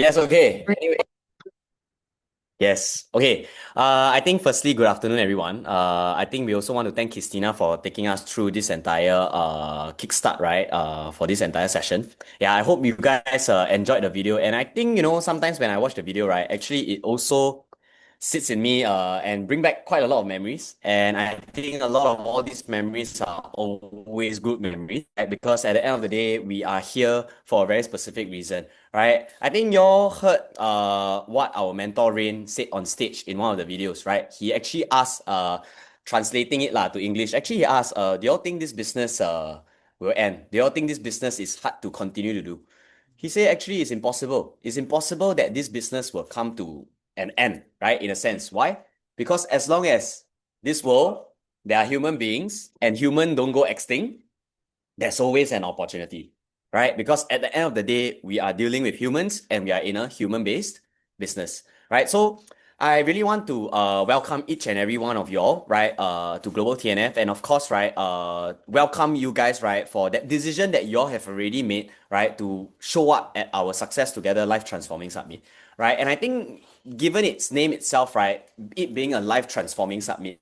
Yes, okay. Anyway, yes, okay. I think firstly, good afternoon, everyone. I think we also want to thank Christina for taking us through this entire kickstart, right? For this entire session. Yeah, I hope you guys enjoyed the video. And I think, sometimes when I watch the video, right, actually it also sits in me and bring back quite a lot of memories. And I think a lot of all these memories are always good memories, right? Because at the end of the day, we are here for a very specific reason, right? I think y'all heard what our mentor Rain said on stage in one of the videos, right? He actually asked, translating it lah to English. Actually, he asked, do y'all think this business will end? Do y'all think this business is hard to continue to do? He said actually it's impossible. It's impossible that this business will come to an end, right? In a sense. Why? Because as long as this world, there are human beings and human don't go extinct, there's always an opportunity, right? Because at the end of the day, we are dealing with humans and we are in a human-based business, right? So I really want to welcome each and every one of y'all, right, to Global TNF, and of course, right, welcome you guys, right, for that decision that y'all have already made, right, to show up at our Success Together Life Transforming Summit, right? And I think, given its name itself, right, it being a life transforming summit,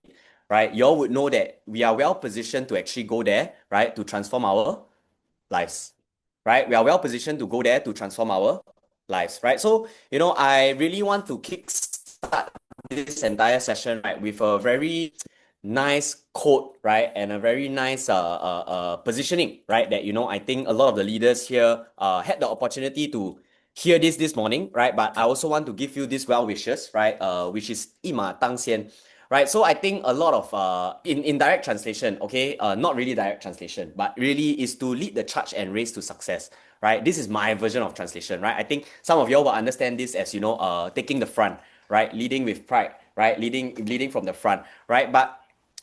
right, y'all would know that we are well positioned to actually go there, right, to transform our lives, right? We are well positioned to go there to transform our lives, right? So, I really want to kickstart this entire session, right, with a very nice quote, right, and a very nice positioning, right, that, I think a lot of the leaders here had the opportunity to hear this morning, right? But I also want to give you these well wishes, right? Which is 一马当先, right? So I think a lot of in direct translation, okay, not really direct translation, but really is to lead the charge and race to success, right? This is my version of translation, right? I think some of y'all will understand this as taking the front, right? Leading with pride, right? Leading from the front, right? But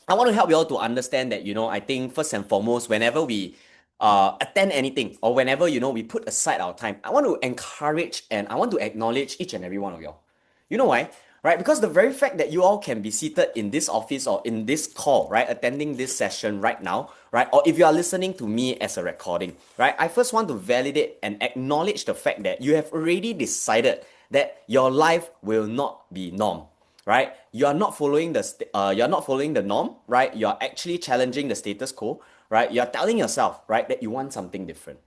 I want to help you all to understand that, I think first and foremost, whenever we attend anything or whenever, we put aside our time, I want to encourage and I want to acknowledge each and every one of y'all. You know why? Right? Because the very fact that you all can be seated in this office or in this call, right, attending this session right now, right, or if you are listening to me as a recording, right, I first want to validate and acknowledge the fact that you have already decided that your life will not be norm, right? You're not following the norm, right? You're actually challenging the status quo, right? You're telling yourself, right, that you want something different,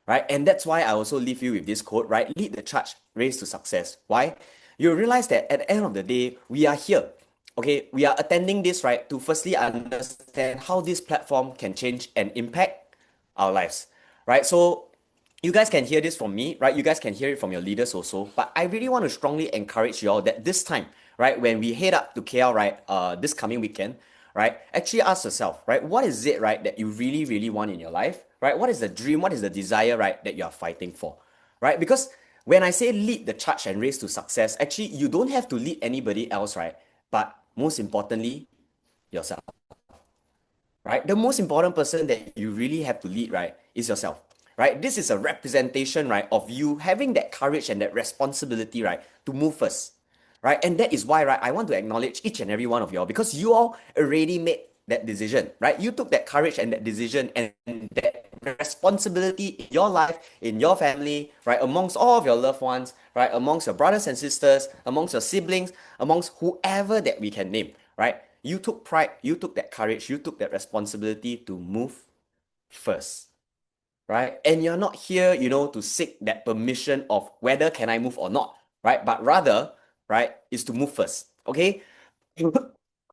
right? And that's why I also leave you with this quote, right? Lead the charge, race to success. Why? You realize that at the end of the day, we are here. Okay, we are attending this, right, to firstly understand how this platform can change and impact our lives, right? So you guys can hear this from me, right? You guys can hear it from your leaders also. But I really want to strongly encourage you all that this time, right, when we head up to KL, right, this coming weekend, right, actually ask yourself, right, what is it, right, that you really, really want in your life, right? What is the dream? What is the desire, right, that you are fighting for, right? Because when I say lead the charge and race to success, actually, you don't have to lead anybody else, right? But most importantly, yourself, right? The most important person that you really have to lead, right, is yourself, right? This is a representation, right, of you having that courage and that responsibility, right, to move first, right? And that is why, right, I want to acknowledge each and every one of y'all because you all already made that decision, right? You took that courage and that decision and that responsibility in your life, in your family, right, amongst all of your loved ones, right, amongst your brothers and sisters, amongst your siblings, amongst whoever that we can name, right? You took pride, you took that courage, you took that responsibility to move first, right? And you're not here, to seek that permission of whether can I move or not, right? But rather, right, is to move first, okay?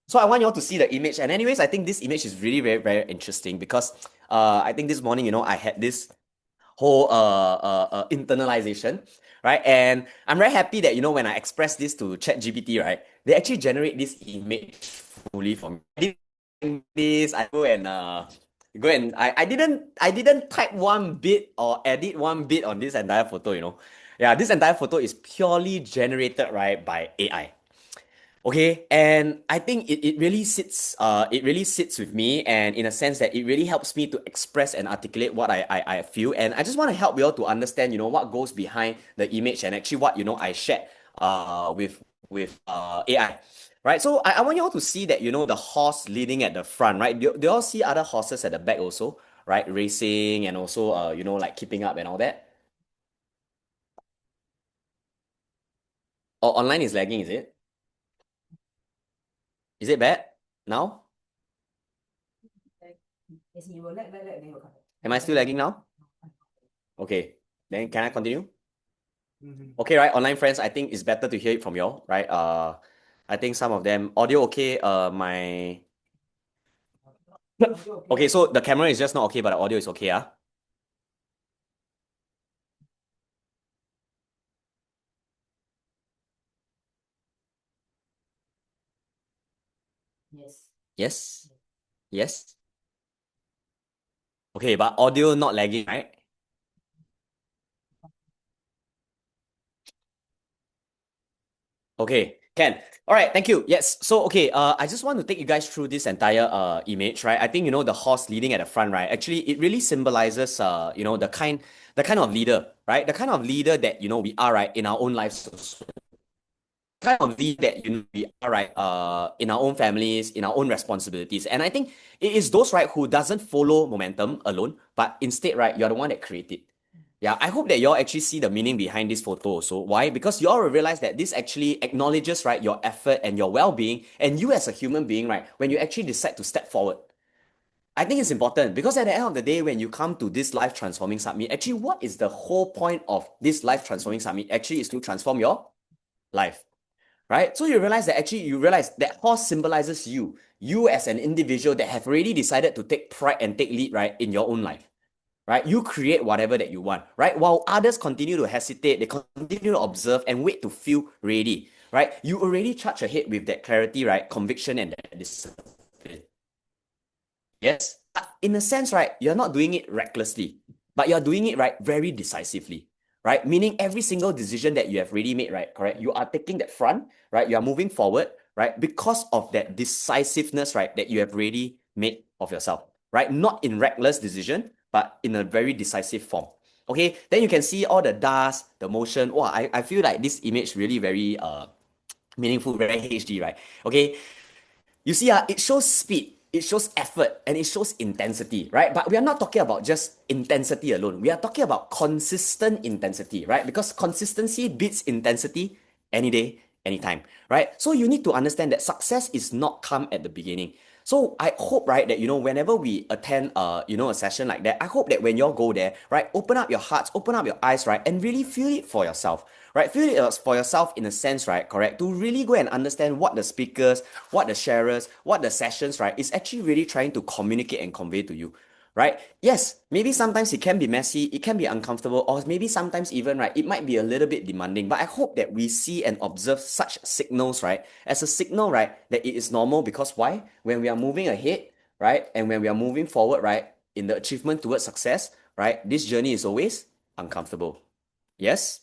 So I want you all to see the image. And anyways, I think this image is really very, very interesting because I think this morning, I had this whole internalization, right? And I'm very happy that when I express this to ChatGPT, right, they actually generate this image fully for me. I did this. I go and I didn't type one bit or edit one bit on this entire photo. Yeah, this entire photo is purely generated right by AI. Okay, and I think it really sits with me and in a sense that it really helps me to express and articulate what I feel. And I just want to help you all to understand, what goes behind the image and actually what, I shared with AI. Right. So I want you all to see that, the horse leading at the front, right? Do you all see other horses at the back also, right? Racing and also like keeping up and all that. Or online is lagging, is it? Is it bad now? Am I still lagging now? Okay, then can I continue? Okay, right, online friends, I think it's better to hear it from y'all, right? I think some of them audio okay. My okay, so the camera is just not okay, but the audio is okay. Yes, yes. Okay, but audio not lagging, right? Okay, can. All right, thank you. Yes. So, okay, I just want to take you guys through this entire image, right? I think the horse leading at the front, right? Actually, it really symbolizes the kind of leader, right? The kind of leader that we are, right, in our own lives, kind of lead that we are, right, in our own families, in our own responsibilities. And I think it is those, right, who doesn't follow momentum alone, but instead, right, you're the one that create it. Yeah, I hope that y'all actually see the meaning behind this photo. So why? Because y'all will realize that this actually acknowledges, right, your effort and your well-being, and you as a human being, right, when you actually decide to step forward. I think it's important because at the end of the day, when you come to this life transforming summit, actually, what is the whole point of this life transforming summit? Actually, is to transform your life, right? So you realize that actually you realize that horse symbolizes you as an individual that have already decided to take pride and take lead, right, in your own life, right? You create whatever that you want, right? While others continue to hesitate, they continue to observe and wait to feel ready, right? You already charge ahead with that clarity, right? Conviction and that discipline. Yes. But in a sense, right, you're not doing it recklessly, but you're doing it, right, very decisively, right? Meaning every single decision that you have already made, right, correct? You are taking that front, right? You are moving forward, right? Because of that decisiveness, right, that you have already made of yourself, right? Not in reckless decision, but in a very decisive form. Okay, then you can see all the dust, the motion. Wow, I feel like this image really very meaningful, very HD, right? Okay, you see, it shows speed, it shows effort, and it shows intensity, right? But we are not talking about just intensity alone. We are talking about consistent intensity, right? Because consistency beats intensity any day, anytime, right? So you need to understand that success is not come at the beginning. So I hope, right, that whenever we attend a session like that, I hope that when you all go there, right, open up your hearts, open up your eyes, right, and really feel it for yourself. Right, feel it for yourself in a sense, right? Correct. To really go and understand what the speakers, what the sharers, what the sessions, right, is actually really trying to communicate and convey to you, right? Yes, maybe sometimes it can be messy, it can be uncomfortable, or maybe sometimes even, right, it might be a little bit demanding. But I hope that we see and observe such signals, right, as a signal, right, that it is normal. Because why? When we are moving ahead, right, and when we are moving forward, right, in the achievement towards success, right, this journey is always uncomfortable. Yes?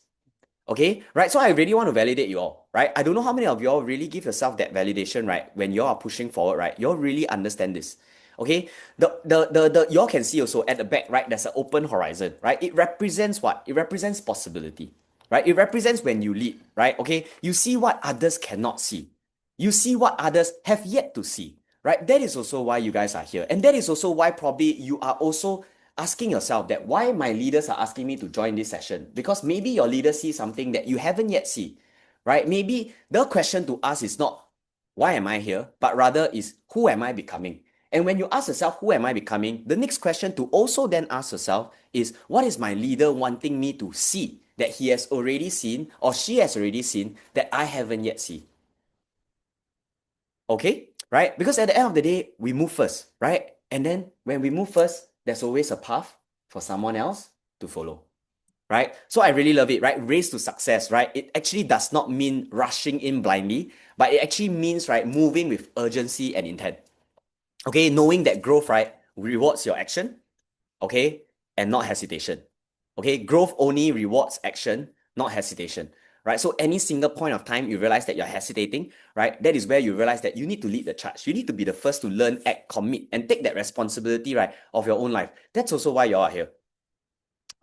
Okay, right? So I really want to validate you all, right? I don't know how many of you all really give yourself that validation, right? When you all are pushing forward, right? You all really understand this. Okay, the you all can see also at the back, right? There's an open horizon, right? It represents what? It represents possibility, right? It represents when you lead, right? Okay, you see what others cannot see. You see what others have yet to see, right? That is also why you guys are here. And that is also why probably you are also asking yourself that why my leaders are asking me to join this session. Because maybe your leader sees something that you haven't yet seen, right? Maybe the question to ask is not why am I here, but rather is who am I becoming? And when you ask yourself, who am I becoming? The next question to also then ask yourself is, what is my leader wanting me to see that he has already seen or she has already seen that I haven't yet seen? Okay, right? Because at the end of the day, we move first, right? And then when we move first, there's always a path for someone else to follow, right? So I really love it, right? Race to success, right? It actually does not mean rushing in blindly, but it actually means, right, moving with urgency and intent. Okay, knowing that growth, right, rewards your action, okay, and not hesitation. Okay, growth only rewards action, not hesitation, right? So any single point of time you realize that you're hesitating, right, that is where you realize that you need to lead the charge. You need to be the first to learn, act, commit, and take that responsibility, right, of your own life. That's also why you are here.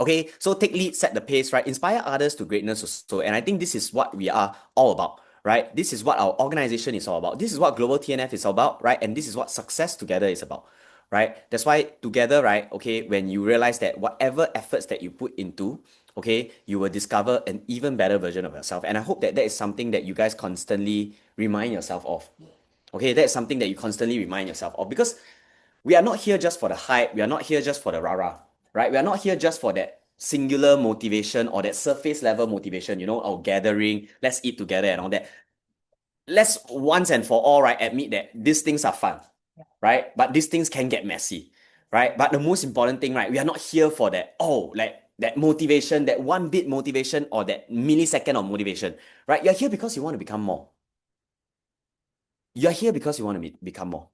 Okay, so take lead, set the pace, right? Inspire others to greatness also. And I think this is what we are all about, right? This is what our organization is all about. This is what Global TNF is all about, right? And this is what success together is about, right? That's why together, right? Okay, when you realize that whatever efforts that you put into, okay, you will discover an even better version of yourself. And I hope that that is something that you guys constantly remind yourself of. Okay, that's something that you constantly remind yourself of because we are not here just for the hype. We are not here just for the rah-rah, right? We are not here just for that singular motivation or that surface level motivation, our gathering, let's eat together and all that. Let's once and for all, right, admit that these things are fun, right? But these things can get messy, right? But the most important thing, right, we are not here for that, like that motivation, that one bit motivation or that millisecond of motivation, right? You're here because you want to become more. You're here because you want to become more.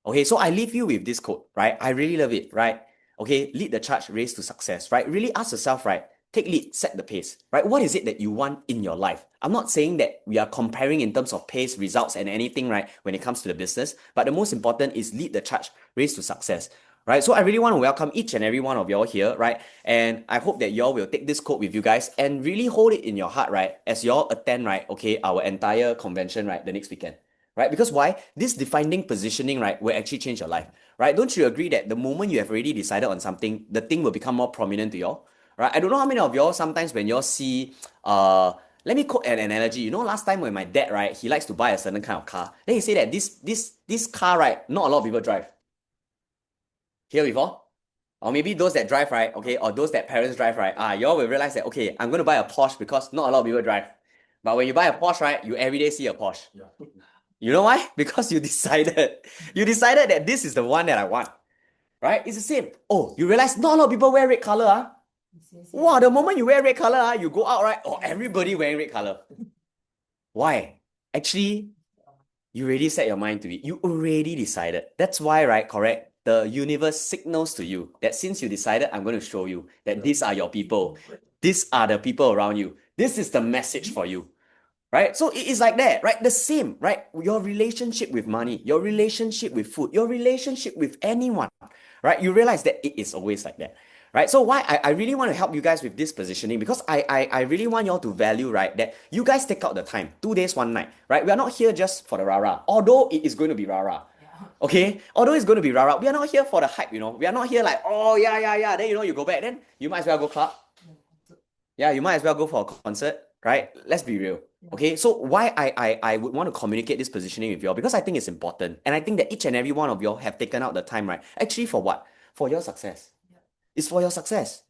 Okay, so I leave you with this quote, right? I really love it, right? Okay, lead the charge, race to success, right? Really ask yourself, right? Take lead, set the pace, right? What is it that you want in your life? I'm not saying that we are comparing in terms of pace, results, and anything, right? When it comes to the business, but the most important is lead the charge, race to success, right? So I really want to welcome each and every one of y'all here, right? And I hope that y'all will take this quote with you guys and really hold it in your heart, right? As y'all attend, right? Okay, our entire convention, right? The next weekend. Right? Because why? This defining positioning, right, will actually change your life, right? Don't you agree that the moment you have already decided on something, the thing will become more prominent to y'all, right? I don't know how many of y'all sometimes when y'all see, let me quote an analogy. Last time when my dad, right, he likes to buy a certain kind of car. Then he say that this car, right, not a lot of people drive. Hear before? Or maybe those that drive, right, okay, or those that parents drive, right, y'all will realize that, okay, I'm going to buy a Porsche because not a lot of people drive. But when you buy a Porsche, right, you every day see a Porsche. Yeah. You know why? Because you decided that this is the one that I want, right? It's the same. Oh, you realize not a lot of people wear red color, ah? Wow, the moment you wear red color, you go out, right? Oh, everybody wearing red color. Why? Actually, you already set your mind to it. You already decided. That's why, right? Correct. The universe signals to you that since you decided, I'm going to show you that these are your people. These are the people around you. This is the message for you. Right? So it is like that, right? The same, right? Your relationship with money, your relationship with food, your relationship with anyone, right? You realize that it is always like that, right? So why I really want to help you guys with this positioning because I really want y'all to value, right? That you guys take out the time, 2 days, 1 night, right? We are not here just for the rah-rah, although it is going to be rah-rah. Okay, although it's going to be rah-rah, we are not here for the hype, we are not here like, oh yeah, yeah, yeah. Then you go back, then you might as well go club. Yeah, you might as well go for a concert, right? Let's be real. Okay, so why I would want to communicate this positioning with y'all because I think it's important. And I think that each and every one of y'all have taken out the time, right? Actually, for what? For your success. It's for your success,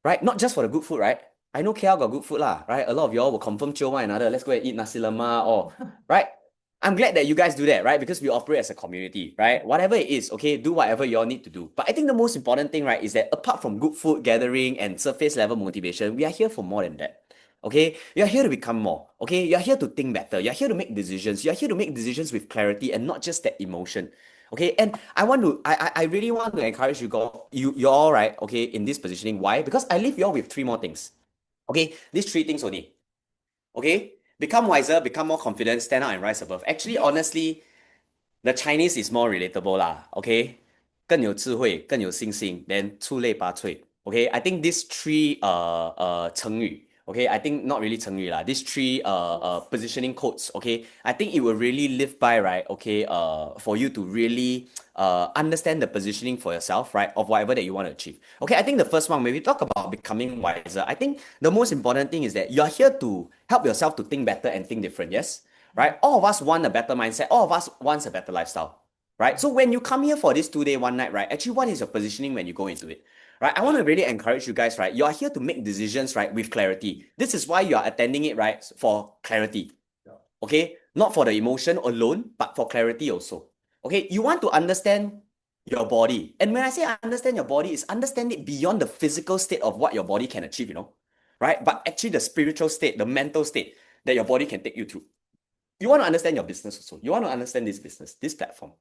right? Not just for the good food, right? I know KL got good food lah, right? A lot of y'all will confirm chill one another. Let's go and eat nasi lemak or, right? I'm glad that you guys do that, right? Because we operate as a community, right? Whatever it is, okay, do whatever y'all need to do. But I think the most important thing, right, is that apart from good food gathering and surface level motivation, we are here for more than that. Okay, you're here to become more. Okay, you're here to think better. You're here to make decisions. You're here to make decisions with clarity and not just that emotion. Okay, and I really want to encourage you all, right? Okay, in this positioning. Why? Because I leave you all with three more things. Okay, these three things only. Okay, become wiser, become more confident, stand out and rise above. Actually, honestly, the Chinese is more relatable lah. Okay, 更有智慧，更有信心 then 出类拔萃. Okay, I think these three 成语. Okay, I think not really 成语 lah. These three positioning codes. Okay, I think it will really live by, right? Okay, for you to really understand the positioning for yourself, right, of whatever that you want to achieve. Okay, I think the first one when we talk about becoming wiser, I think the most important thing is that you're here to help yourself to think better and think different. Yes, right? All of us want a better mindset. All of us wants a better lifestyle, right? So when you come here for this 2 day, 1 night, right? Actually, what is your positioning when you go into it? Right? I want to really encourage you guys, right? You are here to make decisions, right, with clarity. This is why you are attending it, right, for clarity. Okay? Not for the emotion alone, but for clarity also. Okay? You want to understand your body. And when I say understand your body, is understand it beyond the physical state of what your body can achieve, right? But actually the spiritual state, the mental state that your body can take you through. You want to understand your business also. You want to understand this business, this platform.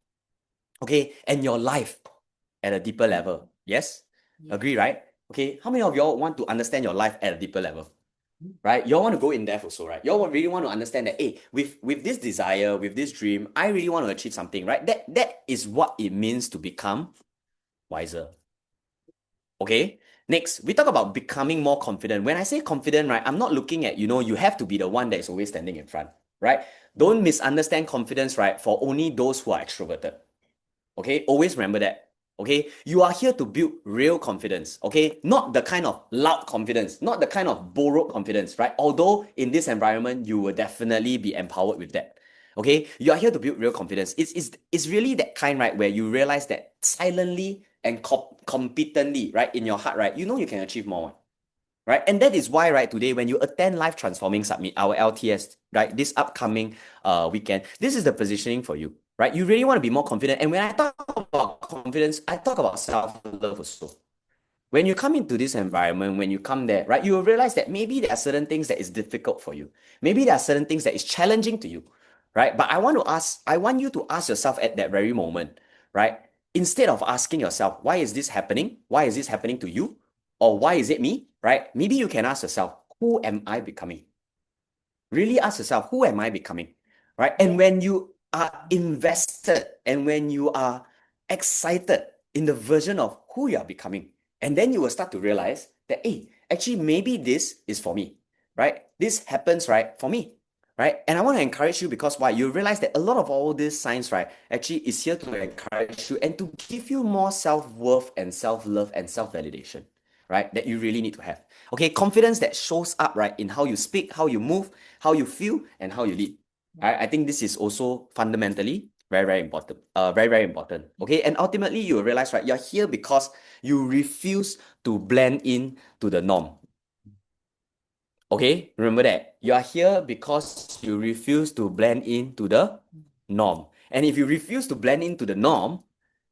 Okay? And your life at a deeper level. Yes? Agree, right? Okay, how many of y'all want to understand your life at a deeper level? Right? Y'all want to go in depth also, right? Y'all really want to understand that, hey, with this desire, with this dream, I really want to achieve something, right? That is what it means to become wiser. Okay? Next, we talk about becoming more confident. When I say confident, right, I'm not looking at, you have to be the one that is always standing in front, right? Don't misunderstand confidence, right, for only those who are extroverted. Okay? Always remember that. Okay, you are here to build real confidence. Okay, not the kind of loud confidence, not the kind of borrowed confidence, right? Although in this environment, you will definitely be empowered with that. Okay, you are here to build real confidence. It's really that kind, right, where you realize that silently and competently, right, in your heart, right, you know you can achieve more, right? And that is why, right, today when you attend Life Transforming Summit, our LTS, right, this upcoming weekend, this is the positioning for you, right? You really want to be more confident. And when I talk about confidence, I talk about self-love also. When you come into this environment, when you come there, right, you will realize that maybe there are certain things that is difficult for you. Maybe there are certain things that is challenging to you, right? But I want you to ask yourself at that very moment, right? Instead of asking yourself, why is this happening? Why is this happening to you? Or why is it me, right? Maybe you can ask yourself, who am I becoming? Really ask yourself, who am I becoming? Right? And when you are invested and when you are excited in the version of who you are becoming, and then you will start to realize that, hey, actually, maybe this is for me, right? This happens, right, for me, right? And I want to encourage you because why? You realize that a lot of all this science, right, actually is here to encourage you and to give you more self-worth and self-love and self-validation, right? That you really need to have. Okay, confidence that shows up, right, in how you speak, how you move, how you feel, and how you lead. I think this is also fundamentally very, very important. Very, very important. Okay, and ultimately you will realize, right, you're here because you refuse to blend in to the norm. Okay, remember that. You are here because you refuse to blend into the norm. And if you refuse to blend into the norm,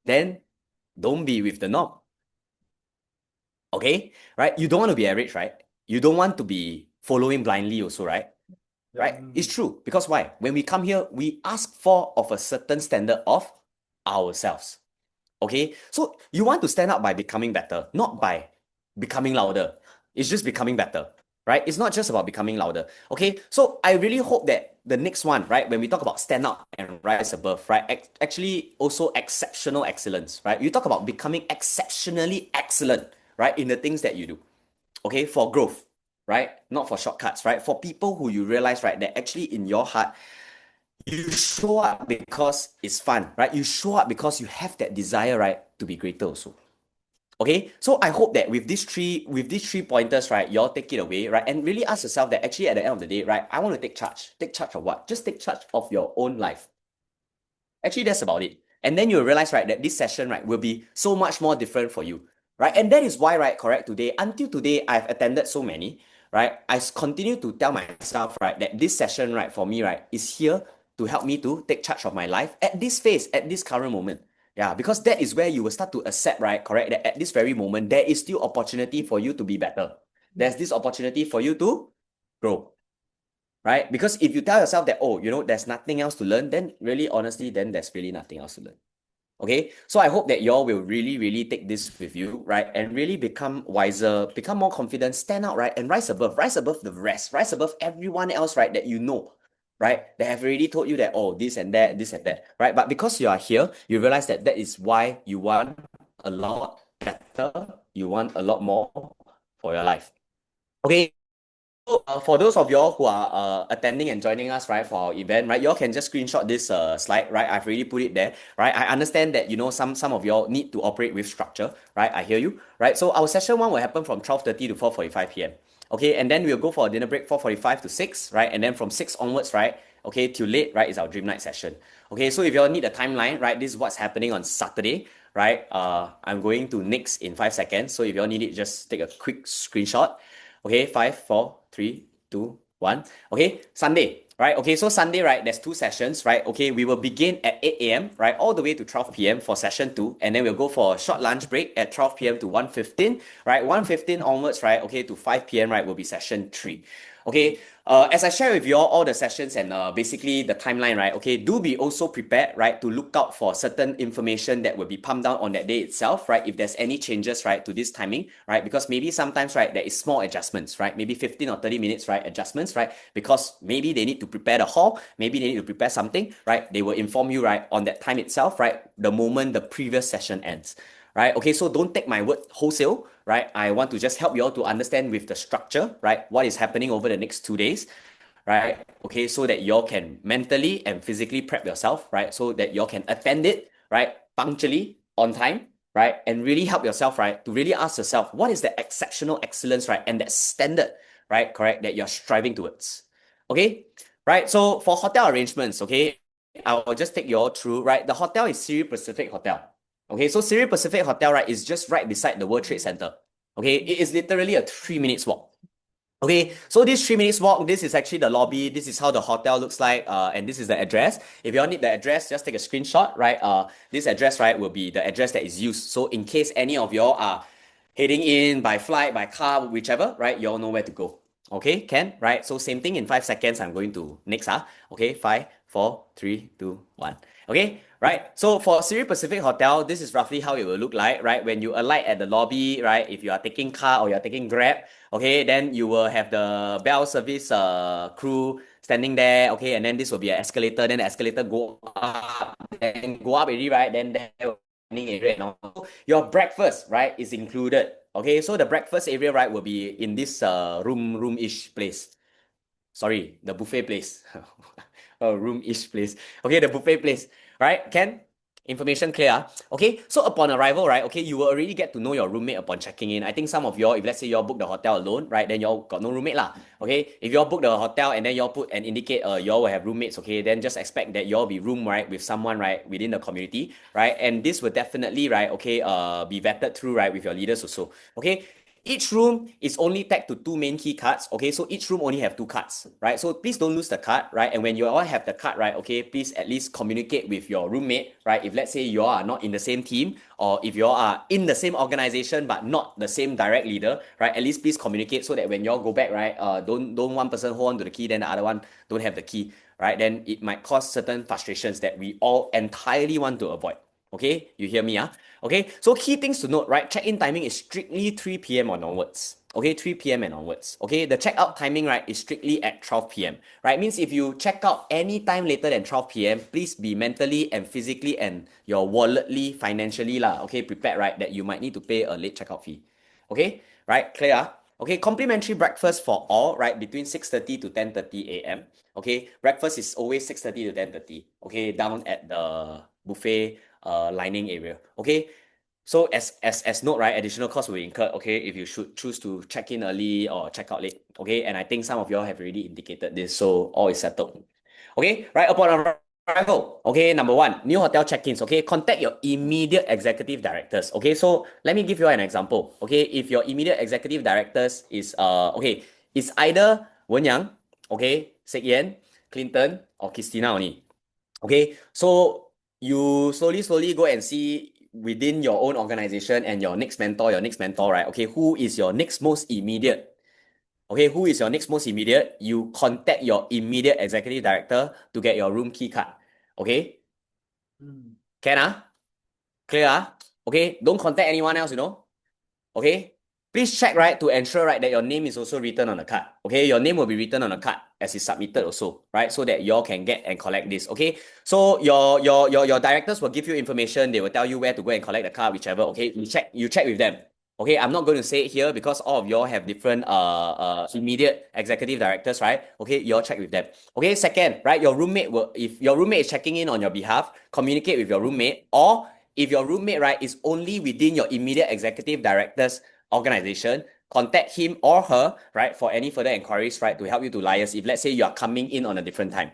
then don't be with the norm. Okay, right? You don't want to be average, right? You don't want to be following blindly also, right? Right? It's true. Because why? When we come here, we ask for of a certain standard of ourselves. Okay? So you want to stand out by becoming better, not by becoming louder. It's just becoming better. Right? It's not just about becoming louder. Okay? So I really hope that the next one, right, when we talk about stand out and rise above, right, actually also exceptional excellence, right? You talk about becoming exceptionally excellent, right, in the things that you do. Okay? For growth, right? Not for shortcuts, right? For people who you realize, right, that actually in your heart, you show up because it's fun, right? You show up because you have that desire, right, to be greater also. Okay, so I hope that with these three pointers, right, you all take it away, right, and really ask yourself that actually at the end of the day, right, I want to take charge. Take charge of what? Just take charge of your own life. Actually, that's about it. And then you'll realize, right, that this session, right, will be so much more different for you, right? And that is why, right, correct, today, until today, I've attended so many, right? Continue to tell myself, right, that this session, right, for me, right, is here to help me to take charge of my life at this phase, at this current moment. Yeah, because that is where you will start to accept, right, correct, that at this very moment, there is still opportunity for you to be better. There's this opportunity for you to grow, right? Because if you tell yourself that, oh, there's nothing else to learn, then really, honestly, then there's really nothing else to learn. Okay, so I hope that y'all will really, really take this with you, right? And really become wiser, become more confident, stand out, right? And rise above the rest, rise above everyone else, right? That you know, right? They have already told you that, oh, this and that, right? But because you are here, you realize that that is why you want a lot better, you want a lot more for your life. Okay, so, for those of y'all who are attending and joining us, right, for our event, right, y'all can just screenshot this slide, right? I've already put it there, right? I understand that some of y'all need to operate with structure, right? I hear you, right? So our session one will happen from 12:30 to 4:45 p.m. Okay, and then we'll go for a dinner break 4:45 to 6, right? And then from 6 onwards, right? Okay, till late, right, is our dream night session. Okay, so if y'all need a timeline, right, this is what's happening on Saturday, right? I'm going to next in 5 seconds. So if y'all need it, just take a quick screenshot. Okay, five, four, three, two, one. Okay, Sunday, right? Okay, so Sunday, right? There's two sessions, right? Okay, we will begin at 8 a.m., right? All the way to 12 p.m. for session two. And then we'll go for a short lunch break at 12 p.m. to 1:15, right? 1:15 onwards, right? Okay, to 5 p.m., right? Will be session three. Okay, as I share with you all the sessions and basically the timeline, right? Okay, do be also prepared, right, to look out for certain information that will be pumped down on that day itself, right? If there's any changes, right, to this timing, right? Because maybe sometimes, right, there is small adjustments, right? Maybe 15 or 30 minutes, right, adjustments, right? Because maybe they need to prepare the hall, maybe they need to prepare something, right? They will inform you, right, on that time itself, right? The moment the previous session ends. Right? Okay, so don't take my word wholesale, right? I want to just help you all to understand with the structure, right? What is happening over the next 2 days, right? Okay, so that y'all can mentally and physically prep yourself, right? So that y'all can attend it, right? Punctually, on time, right? And really help yourself, right? To really ask yourself, what is the exceptional excellence, right? And that standard, right? Correct, that you're striving towards. Okay, right? So for hotel arrangements, okay, I will just take you all through, right? The hotel is Siri Pacific Hotel. Okay, so Siri Pacific Hotel, right, is just right beside the World Trade Center. Okay, it is literally a 3 minutes walk. Okay, so this 3 minutes walk, this is actually the lobby. This is how the hotel looks like, and this is the address. If you all need the address, just take a screenshot, right? This address, right, will be the address that is used. So in case any of y'all are heading in by flight, by car, whichever, right, you all know where to go. Okay, can, right? So same thing in 5 seconds. I'm going to next, okay, 5, 4, 3, 2, 1. Okay, right? So for Siri Pacific Hotel, this is roughly how it will look like, right? When you alight at the lobby, right? If you are taking car or you're taking Grab, okay, then you will have the bell service crew standing there, okay, and then this will be an escalator, then the escalator go up, then go up already, right? Then there will be dining area and all. So your breakfast, right, is included. Okay, so the breakfast area, right, will be in this room-ish place. Sorry, the buffet place. A room-ish place. Okay, the buffet place. Right, Ken? Information clear? Okay, so upon arrival, right, okay, you will already get to know your roommate upon checking in. I think some of y'all, if let's say y'all book the hotel alone, right, then y'all got no roommate lah. Okay, if y'all book the hotel and then y'all put and indicate y'all will have roommates, okay, then just expect that y'all be room, right, with someone, right, within the community, right, and this will definitely, right, okay, be vetted through, right, with your leaders also. Okay, each room is only tagged to two main key cards. Okay, so each room only have two cards, right? So please don't lose the card, right? And when you all have the card, right? Okay, please at least communicate with your roommate, right? If let's say you all are not in the same team, or if you all are in the same organization but not the same direct leader, right? At least please communicate so that when you all go back, right? Don't one person hold on to the key, then the other one don't have the key, right? Then it might cause certain frustrations that we all entirely want to avoid. Okay, you hear me? Okay, so key things to note, right? Check-in timing is strictly 3 p.m. on onwards. Okay, 3 p.m. and onwards. Okay, the check-out timing, right, is strictly at 12 p.m. Right, means if you check out any time later than 12 p.m., please be mentally and physically and your walletly, financially lah, okay, prepared, right, that you might need to pay a late checkout fee. Okay, right, clear? Okay, complimentary breakfast for all, right, between 6:30 to 10:30 a.m. Okay, breakfast is always 6:30 to 10:30. Okay, down at the buffet lining area. Okay, so as note, right, additional costs will be incurred, okay, if you should choose to check in early or check out late. Okay, and I think some of y'all have already indicated this, so all is settled. Okay, right, upon arrival, okay, number one, new hotel check-ins, okay, contact your immediate executive directors. Okay, so let me give you an example. Okay, if your immediate executive directors is okay, it's either Wen Yang, okay, Sek Yen, Clinton, or Christina only. Okay, so you slowly go and see within your own organization and your next mentor, right? Okay, who is your next most immediate? Okay, who is your next most immediate? You contact your immediate executive director to get your room key card. Okay, can clear Okay, don't contact anyone else, Okay, please check, right, to ensure, right, that your name is also written on the card. Okay, your name will be written on the card as it's submitted also, right, so that y'all can get and collect this. Okay, so your directors will give you information. They will tell you where to go and collect the card, whichever. Okay, you check with them. Okay, I'm not going to say it here because all of y'all have different immediate executive directors, right? Okay, y'all check with them. Okay, second, right, your roommate will, if your roommate is checking in on your behalf, communicate with your roommate, or if your roommate, right, is only within your immediate executive director's organization, contact him or her, right, for any further inquiries, right, to help you to liaise if let's say you are coming in on a different time.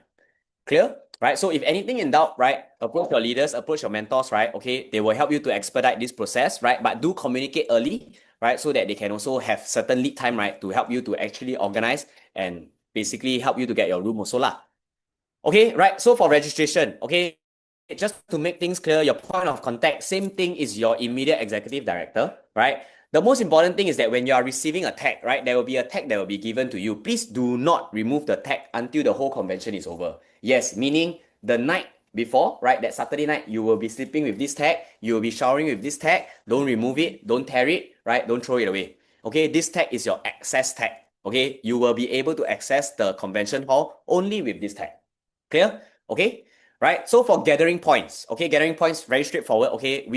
Clear? Right? So if anything in doubt, right, approach your leaders, approach your mentors, right? Okay, they will help you to expedite this process, right? But do communicate early, right? So that they can also have certain lead time, right, to help you to actually organize and basically help you to get your room also lah. Okay, right? So for registration, okay, just to make things clear, your point of contact, same thing is your immediate executive director, right? The most important thing is that when you are receiving a tag, right, there will be a tag that will be given to you. Please do not remove the tag until the whole convention is over. Yes, meaning the night before, right, that Saturday night, you will be sleeping with this tag, you will be showering with this tag. Don't remove it, don't tear it, right? Don't throw it away. Okay, this tag is your access tag. Okay, you will be able to access the convention hall only with this tag. Clear? Okay. Right. So for gathering points, okay, gathering points, very straightforward. Okay,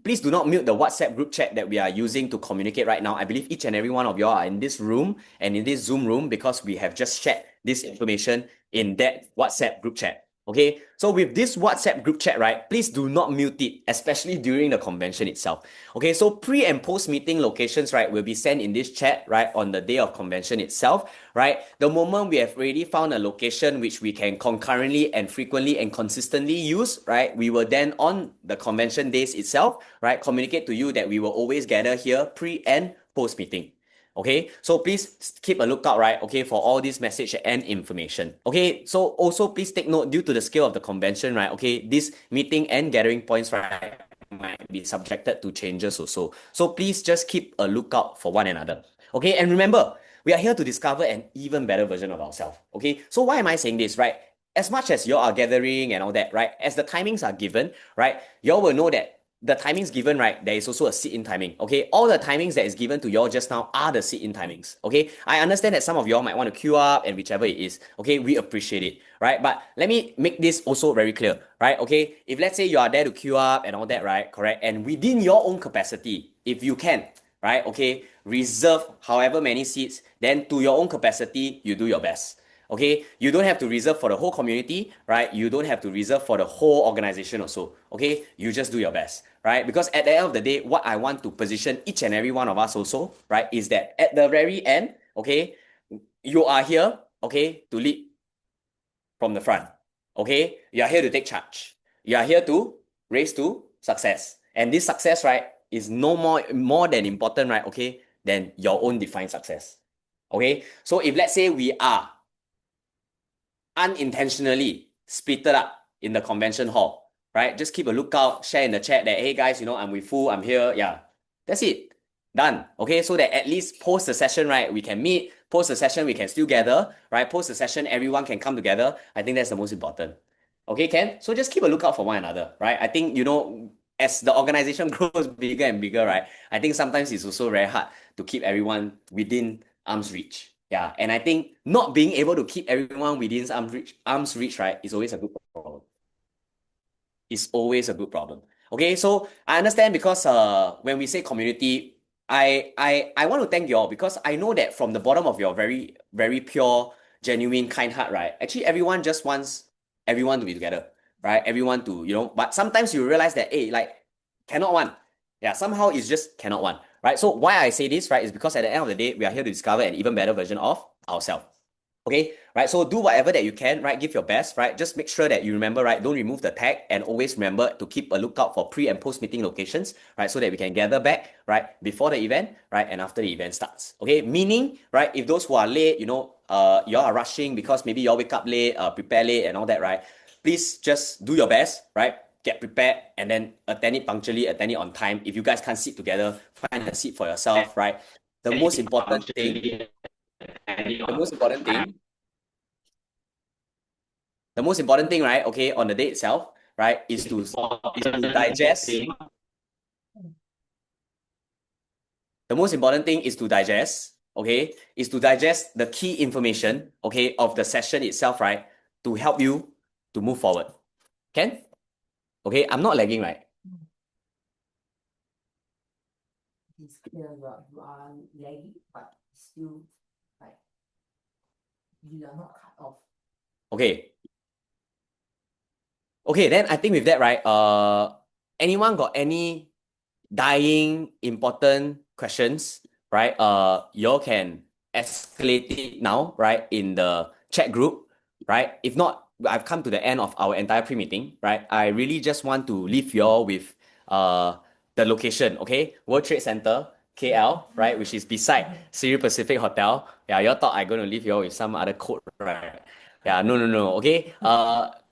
please do not mute the WhatsApp group chat that we are using to communicate right now. I believe each and every one of you are in this room and in this Zoom room because we have just shared this information in that WhatsApp group chat. Okay, so with this WhatsApp group chat, right, please do not mute it, especially during the convention itself. Okay, so pre and post meeting locations, right, will be sent in this chat, right, on the day of convention itself, right? The moment we have already found a location which we can concurrently and frequently and consistently use, right, we will then on the convention days itself, right, communicate to you that we will always gather here pre and post meeting. Okay, so please keep a lookout, right? Okay, for all this message and information. Okay, so also please take note due to the scale of the convention, right? Okay, this meeting and gathering points, right, might be subjected to changes also. So please just keep a lookout for one another. Okay, and remember, we are here to discover an even better version of ourselves. Okay, so why am I saying this, right? As much as you all are gathering and all that, right? As the timings are given, right? You all will know that the timings given, right, there is also a sit-in timing. Okay, all the timings that is given to y'all just now are the sit-in timings. Okay, I understand that some of y'all might want to queue up and whichever it is. Okay, we appreciate it, right? But let me make this also very clear, right? Okay, if let's say you are there to queue up and all that, right, correct, and within your own capacity, if you can, right, okay, reserve however many seats, then to your own capacity, you do your best. Okay, you don't have to reserve for the whole community, right? You don't have to reserve for the whole organization also. Okay, you just do your best, right? Because at the end of the day, what I want to position each and every one of us also, right, is that at the very end, okay, you are here, okay, to lead from the front. Okay, you are here to take charge. You are here to race to success, and this success, right, is no more than important, right? Okay, than your own defined success. Okay, so if let's say we are unintentionally splitted up in the convention hall, right? Just keep a lookout, share in the chat that, hey guys, I'm with Fu, I'm here. Yeah, that's it. Done. Okay, so that at least post the session, right? We can meet, post the session, we can still gather, right? Post the session, everyone can come together. I think that's the most important. Okay, Ken? So just keep a lookout for one another, right? I think, as the organization grows bigger and bigger, right? I think sometimes it's also very hard to keep everyone within arm's reach. Yeah, and I think not being able to keep everyone within arm's reach, right, is always a good problem. Is always a good problem. Okay, so I understand because when we say community, I want to thank you all because I know that from the bottom of your very very pure, genuine, kind heart, right? Actually, everyone just wants everyone to be together, right? Everyone to but sometimes you realize that like cannot one, yeah, somehow it's just cannot one, right? So why I say this, right, is because at the end of the day, we are here to discover an even better version of ourselves. Okay, right? So do whatever that you can, right? Give your best, right? Just make sure that you remember, right? Don't remove the tag and always remember to keep a lookout for pre and post meeting locations, right? So that we can gather back, right? Before the event, right? And after the event starts. Okay, meaning, right? If those who are late, y'all are rushing because maybe y'all wake up late, prepare late and all that, right? Please just do your best, right? Get prepared and then attend it punctually, attend it on time. If you guys can't sit together, find a seat for yourself, right? The most important thing, the most important thing the most important thing, right, okay, on the day itself, right, is to digest. The most important thing is to digest, okay, is to digest the key information, okay, of the session itself, right, to help you to move forward. Can? Okay, I'm not lagging, right? It's clear you are lagging, but still like you are not cut off. Okay. Okay, then I think with that, right, anyone got any dying important questions, right? Y'all can escalate it now, right, in the chat group, right? If not, I've come to the end of our entire pre-meeting, right? I really just want to leave y'all with the location, okay? World Trade Center, KL, right, which is beside Siri Pacific Hotel. Yeah, y'all thought I'm gonna leave y'all with some other code, right? Yeah, no, no, no. Okay.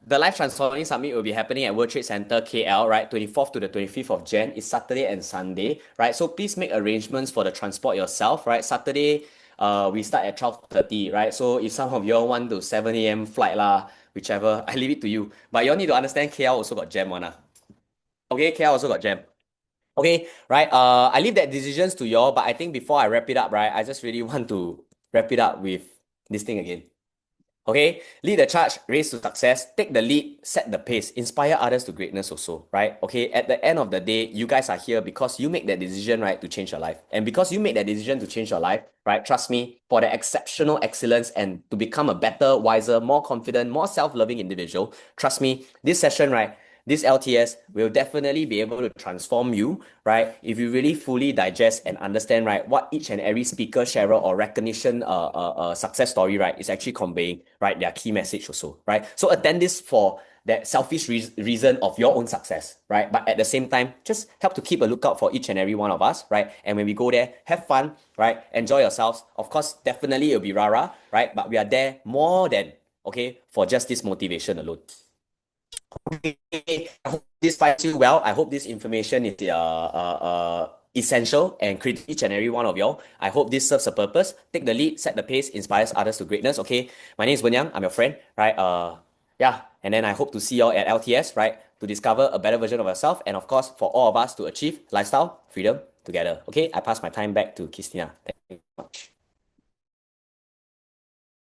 The live transforming summit will be happening at World Trade Center KL, right? 24th to the 25th of Jan. It's Saturday and Sunday, right? So please make arrangements for the transport yourself, right? Saturday, we start at 12:30, right? So if some of y'all want to 7 a.m. flight lah, whichever, I leave it to you. But y'all need to understand KL also got jam one. Okay, KL also got jam. Okay, right. I leave that decisions to y'all, but I think before I wrap it up, right, I just really want to wrap it up with this thing again. Okay, lead the charge, race to success, take the lead, set the pace, inspire others to greatness also, right? Okay, at the end of the day, you guys are here because you make that decision, right, to change your life. And because you made that decision to change your life, right, trust me, for the exceptional excellence and to become a better, wiser, more confident, more self-loving individual, trust me, this session, right, this LTS will definitely be able to transform you, right? If you really fully digest and understand, right, what each and every speaker, sharer, or recognition success story, right, is actually conveying, right, their key message also, right? So attend this for that selfish reason of your own success, right? But at the same time, just help to keep a lookout for each and every one of us, right? And when we go there, have fun, right? Enjoy yourselves. Of course, definitely it'll be rara, right? But we are there more than, okay, for just this motivation alone. I hope this finds you well. I hope this information is essential and critical each and every one of y'all. I hope this serves a purpose. Take the lead, set the pace, inspires others to greatness. Okay, my name is Wen Yang. I'm your friend, right? Yeah, and then I hope to see y'all at LTS, right, to discover a better version of yourself, and of course, for all of us to achieve lifestyle freedom together. Okay, I pass my time back to Christina. Thank you very much.